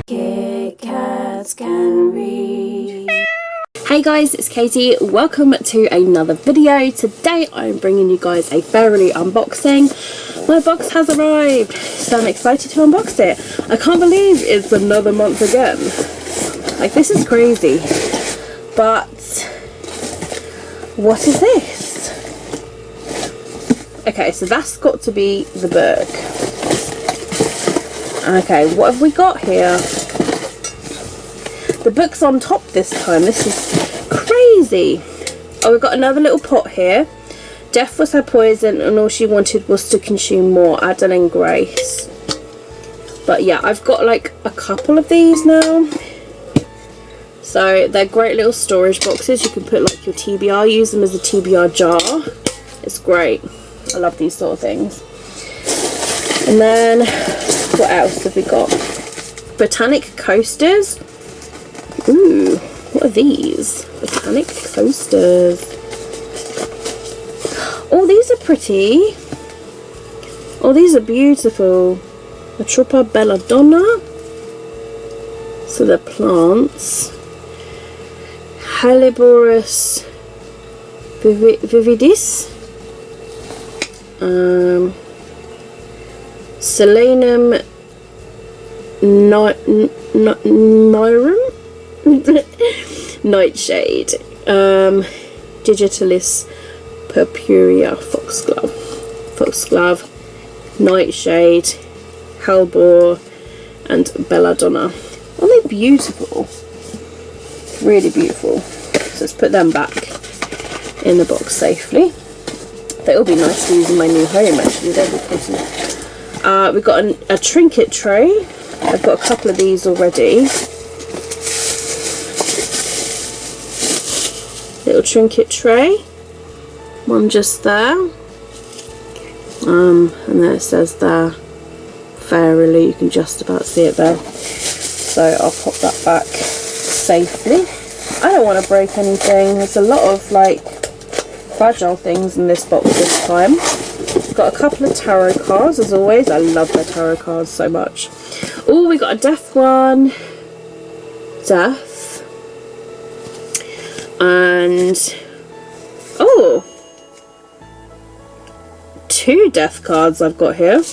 Kitkatscanread. Hey guys, it's Katie. Welcome to another video. Today I'm bringing you guys a Fairyloot unboxing. My box has arrived, so I'm excited to unbox it. I can't believe it's another month again. Like, this is crazy. But what is this? Okay, so that's got to be the book. Okay, what have we got here? The book's on top this time. This is crazy. Oh, we've got another little pot here. Death was her poison and all she wanted was to consume more. Adeline Grace. But yeah, I've got like a couple of these now. So they're great little storage boxes. You can put like your TBR, use them as a TBR jar. It's great. I love these sort of things. And then what else have we got? Botanic coasters. Ooh, what are these? Botanic coasters. Oh, these are pretty. Oh, these are beautiful. Atropa belladonna. So they're plants. Haliborus vividis. Selenum nirum. Nightshade. Digitalis purpurea, foxglove, nightshade, hellebore, and belladonna. Aren't they beautiful? Really beautiful. So let's put them back in the box safely. They'll be nice to use in my new home, actually. They'll be pretty. We've got a trinket tray. I've got a couple of these already. Little trinket tray. One just there. And then it says there, Fairyloot. You can just about see it there. So I'll pop that back safely. I don't want to break anything. There's a lot of like fragile things in this box this time. Got a couple of tarot cards as always. I love my tarot cards so much. Oh, we got a death one. Death. And oh, two death cards I've got here.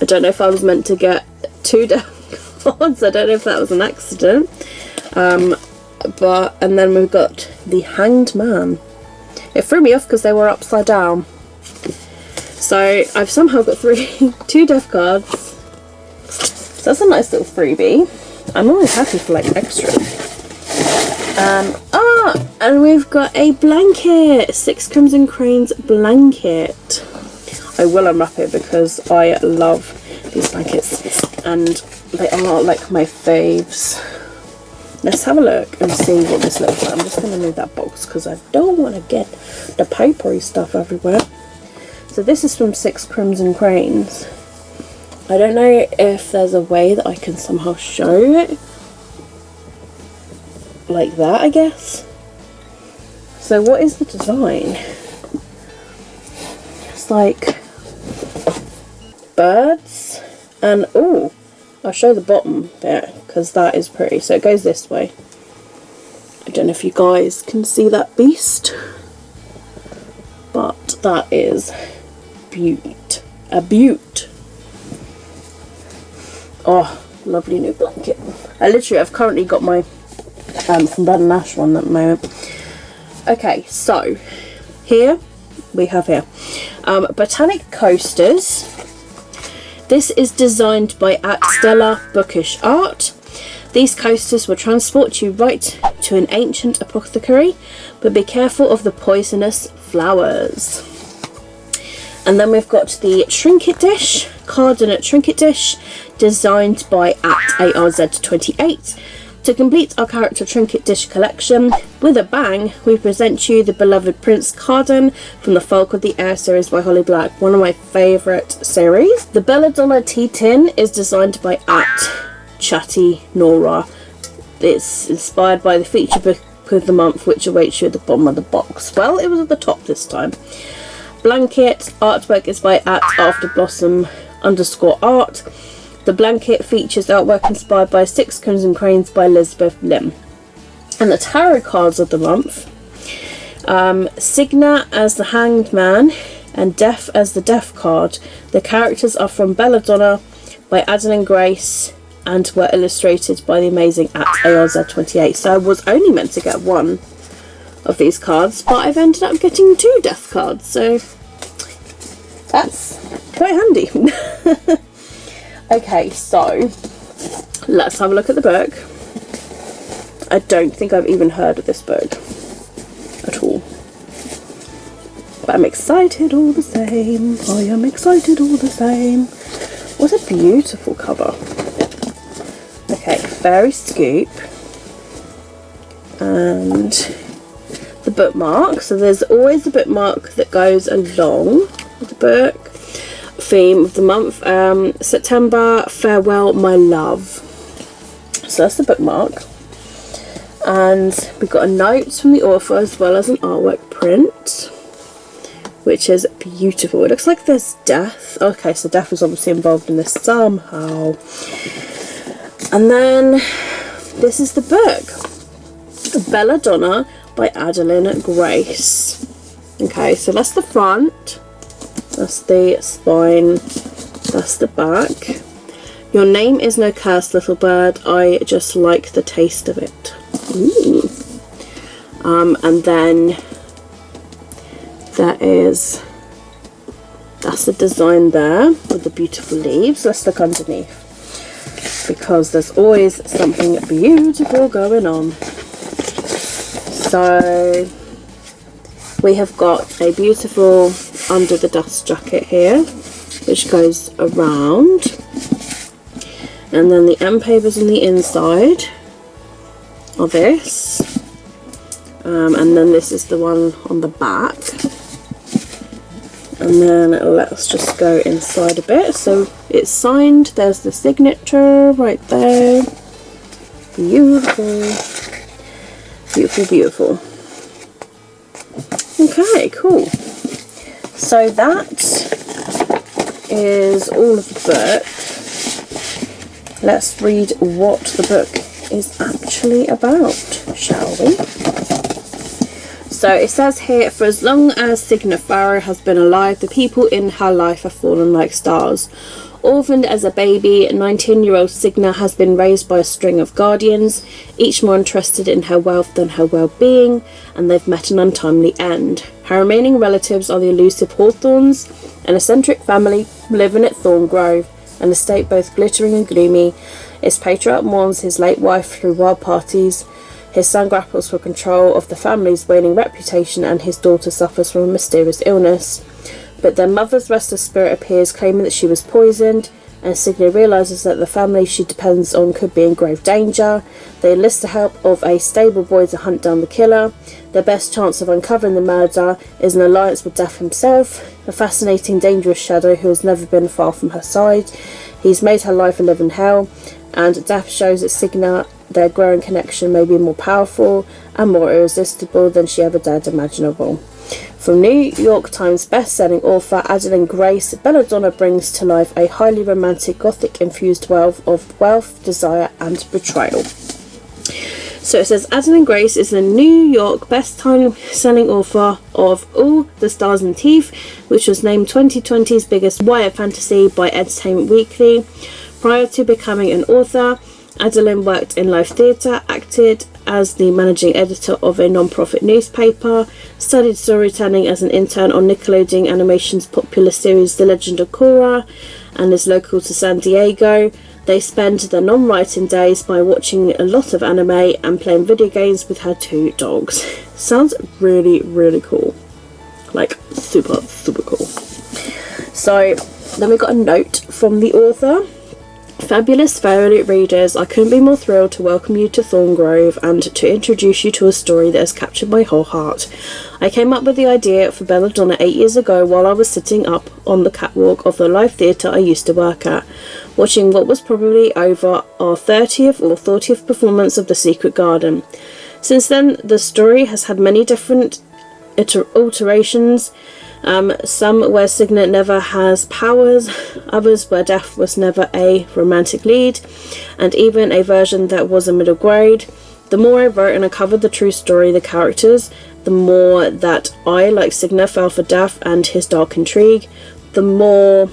I don't know if I was meant to get two death cards. I don't know if that was an accident. And then we've got the Hanged Man. It threw me off because they were upside down. So I've somehow got two death cards. So that's a nice little freebie. I'm always happy for like extras. And we've got a blanket. 6 Crimson Cranes blanket. I will unwrap it because I love these blankets and they are like my faves. Let's have a look and see what this looks like. I'm just going to move that box because I don't want to get the papery stuff everywhere. So this is from 6 Crimson Cranes. I don't know if there's a way that I can somehow show it. Like that, I guess. So what is the design? It's like birds and oh, I'll show the bottom bit because that is pretty. So it goes this way. I don't know if you guys can see that beast, but that is a beaut. Oh, lovely new blanket. I've currently got my from Blood and Ash one at the moment. Okay, so here we have Botanic Coasters. This is designed by Stella Bookish Art. These coasters will transport you right to an ancient apothecary, but be careful of the poisonous flowers. And then we've got the Trinket Dish, Cardinate Trinket Dish, designed by ARZ28. To complete our character Trinket Dish collection, with a bang, we present you the beloved Prince Cardan from the Folk of the Air series by Holly Black, one of my favourite series. The Belladonna Tea Tin is designed by Chatty Nora. It's inspired by the feature book of the month, which awaits you at the bottom of the box. Well, it was at the top this time. Blanket artwork is by @afterblossom_art. The blanket features artwork inspired by 6 Crimson Cranes by Elizabeth Lim. And the tarot cards of the month. Signa as the Hanged Man and Death as the Death card. The characters are from Belladonna by Adeline Grace and were illustrated by the amazing at ARZ28. So I was only meant to get one of these cards, but I've ended up getting 2 death cards, so that's quite handy. Okay, so let's have a look at the book. I don't think I've even heard of this book at all, but I'm excited all the same. I am excited all the same. What a beautiful cover. Okay, Fairy Scoop and the bookmark. So there's always a bookmark that goes along with the book. Theme of the month, September, Farewell My Love. So that's the bookmark. And we've got a note from the author as well as an artwork print, which is beautiful. It looks like there's death. Okay, so death was obviously involved in this somehow. And then this is the book, Belladonna by Adeline Grace. Okay, so that's the front, that's the spine, that's the back. Your name is no curse, little bird, I just like the taste of it. Ooh. And then that's the design there with the beautiful leaves. Let's look underneath, because there's always something beautiful going on. So we have got a beautiful under the dust jacket here, which goes around, and then the end papers on the inside are this, and then this is the one on the back. And then let's just go inside a bit. So it's signed, there's the signature right there. Beautiful. Beautiful, beautiful. Okay, cool. So that is all of the book. Let's read what the book is actually about, shall we? So it says here, for as long as Signa Farrow has been alive, the people in her life have fallen like stars. Orphaned as a baby, 19-year-old Signa has been raised by a string of guardians, each more interested in her wealth than her well-being, and they've met an untimely end. Her remaining relatives are the elusive Hawthorns, an eccentric family living at Thorngrove, an estate both glittering and gloomy. Its patriarch mourns his late wife through wild parties. His son grapples for control of the family's waning reputation, and his daughter suffers from a mysterious illness. But their mother's restless spirit appears, claiming that she was poisoned, and Signa realises that the family she depends on could be in grave danger. They enlist the help of a stable boy to hunt down the killer. Their best chance of uncovering the murder is an alliance with Death himself, a fascinating, dangerous shadow who has never been far from her side. He's made her life a living hell, and Death shows that Signa, their growing connection, may be more powerful and more irresistible than she ever dared imaginable. From New York Times best-selling author Adeline Grace, Belladonna brings to life a highly romantic, gothic-infused world of wealth, desire, and betrayal. So it says, Adeline Grace is the New York best-selling author of All the Stars and Teeth, which was named 2020's biggest YA fantasy by Entertainment Weekly. Prior to becoming an author, Adeline worked in live theatre, acted as the managing editor of a non-profit newspaper, studied storytelling as an intern on Nickelodeon Animation's popular series The Legend of Korra, and is local to San Diego. They spend their non-writing days by watching a lot of anime and playing video games with her 2 dogs. Sounds really, really cool. Like, super, super cool. So, then we got a note from the author. Fabulous Fairyloot readers, I couldn't be more thrilled to welcome you to Thorngrove and to introduce you to a story that has captured my whole heart. I came up with the idea for Belladonna 8 years ago while I was sitting up on the catwalk of the live theatre I used to work at, watching what was probably over our 30th or 40th performance of The Secret Garden. Since then, the story has had many different alterations, Some where Signet never has powers, others where Death was never a romantic lead, and even a version that was a middle grade. The more I wrote and uncovered the true story of the characters, the more that I, like Signet, fell for Death and his dark intrigue, the more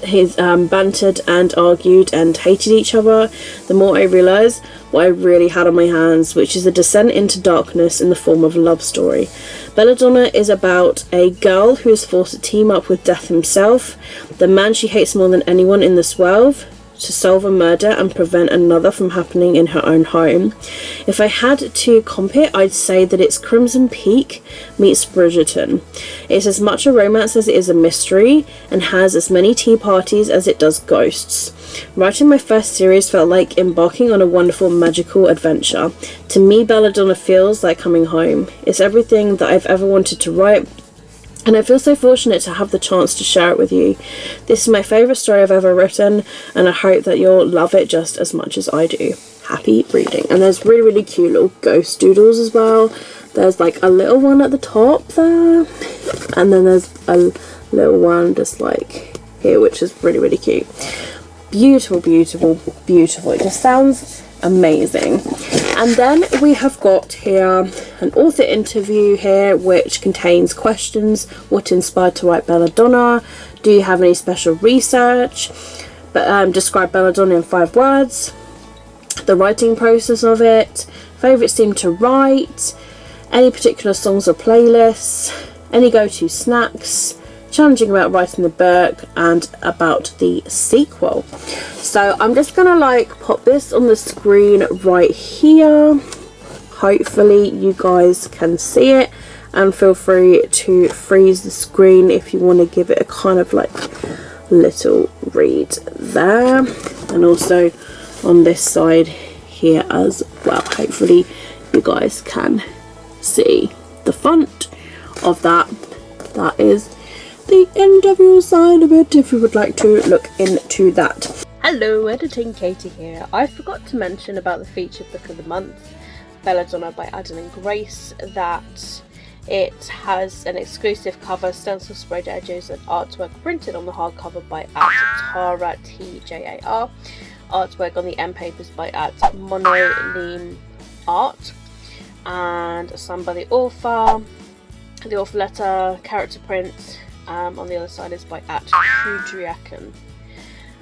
he's bantered and argued and hated each other, the more I realised what I really had on my hands, which is a descent into darkness in the form of a love story. Belladonna is about a girl who is forced to team up with Death himself, the man she hates more than anyone in this world, to solve a murder and prevent another from happening in her own home. If I had to comp it, I'd say that it's Crimson Peak meets Bridgerton. It's as much a romance as it is a mystery, and has as many tea parties as it does ghosts. Writing my first series felt like embarking on a wonderful magical adventure. To me, Belladonna feels like coming home. It's everything that I've ever wanted to write, and I feel so fortunate to have the chance to share it with you. This is my favourite story I've ever written, and I hope that you'll love it just as much as I do. Happy reading. And there's really, really cute little ghost doodles as well. There's like a little one at the top there, and then there's a little one just like here, which is really, really cute. Beautiful, beautiful, beautiful. It just sounds amazing. And then we have got here an author interview here, which contains questions. What inspired to write Belladonna? Do you have any special research? But describe Belladonna in 5 words. The writing process of it. Favourite scene to write. Any particular songs or playlists. Any go-to snacks. Challenging about writing the book, and about the sequel. So I'm just gonna like pop this on the screen right here. Hopefully you guys can see it, and feel free to freeze the screen if you want to give it a kind of like little read there, and also on this side here as well. Hopefully you guys can see the font of that. That is the interview side of it, if you would like to look into that. Hello, Editing Katie here. I forgot to mention about the featured book of the month, Belladonna by Adam and Grace, that it has an exclusive cover, stencil sprayed edges and artwork printed on the hardcover by Tara TJAR, artwork on the end papers by Monoline Art, and signed by the author letter, character print on the other side is by Hudriakan.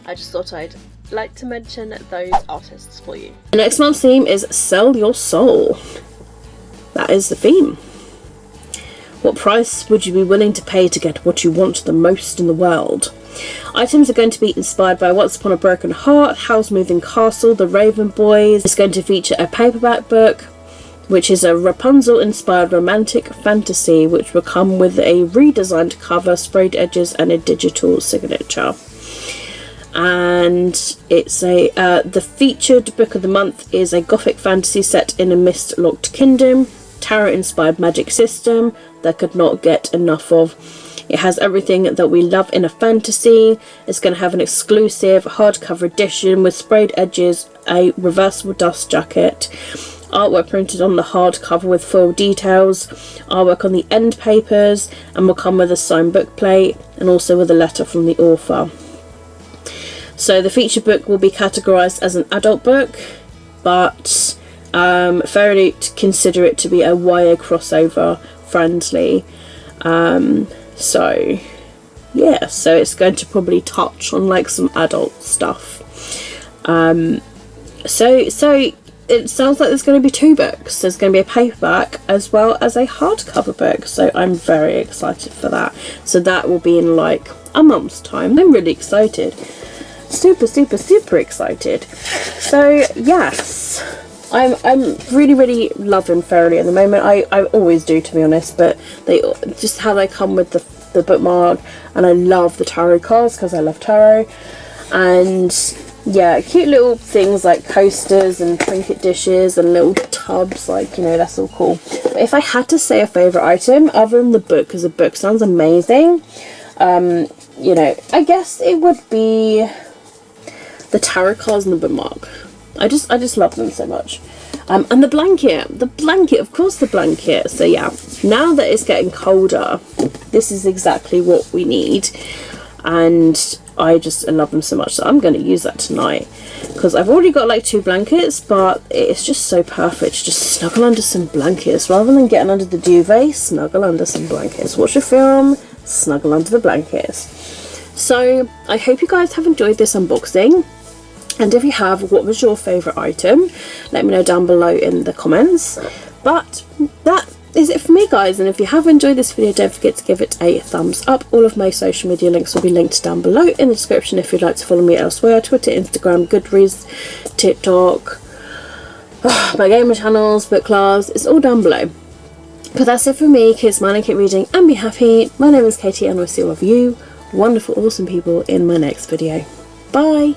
I just thought I'd like to mention those artists for you. The next month's theme is Sell Your Soul. That is the theme. What price would you be willing to pay to get what you want the most in the world? Items are going to be inspired by Once Upon a Broken Heart, Howl's Moving Castle, The Raven Boys. It's going to feature a paperback book, which is a Rapunzel-inspired romantic fantasy, which will come with a redesigned cover, sprayed edges, and a digital signature. And it's the featured book of the month is a gothic fantasy set in a mist-locked kingdom, tarot-inspired magic system that could not get enough of. It has everything that we love in a fantasy. It's going to have an exclusive hardcover edition with sprayed edges, a reversible dust jacket, artwork printed on the hardcover with full details, artwork on the end papers, and will come with a signed book plate and also with a letter from the author. So the feature book will be categorised as an adult book, but Fairyloot consider it to be a YA crossover friendly. So yeah, so it's going to probably touch on like some adult stuff. So it sounds like there's going to be 2 books. There's going to be a paperback as well as a hardcover book, so I'm very excited for that. So that will be in like a month's time. I'm really excited. Super, super, super excited. So yes, I'm really, really loving Fairyloot at the moment. I always do, to be honest, but they just how they come with the bookmark, and I love the tarot cards because I love tarot. And yeah, cute little things like coasters and trinket dishes and little tubs, like, you know, that's all cool. But if I had to say a favourite item other than the book, because the book sounds amazing, you know, I guess it would be the tarot cards and the bookmark. I just love them so much. And the blanket, of course the blanket. So yeah, now that it's getting colder, this is exactly what we need, and I love them so much, so I'm going to use that tonight, because I've already got like 2 blankets, but it's just so perfect to just snuggle under some blankets rather than getting under the duvet. Snuggle under some blankets, watch a film, snuggle under the blankets. So I hope you guys have enjoyed this unboxing, and if you have, what was your favourite item? Let me know down below in the comments. But that is it for me, guys, and if you have enjoyed this video, don't forget to give it a thumbs up. All of my social media links will be linked down below in the description if you'd like to follow me elsewhere: Twitter, Instagram, Goodreads, TikTok, my gamer channels, book clubs, it's all down below. But that's it for me. Keep smiling, keep reading, and be happy. My name is Katie, and I'll see all of you wonderful, awesome people in my next video. Bye!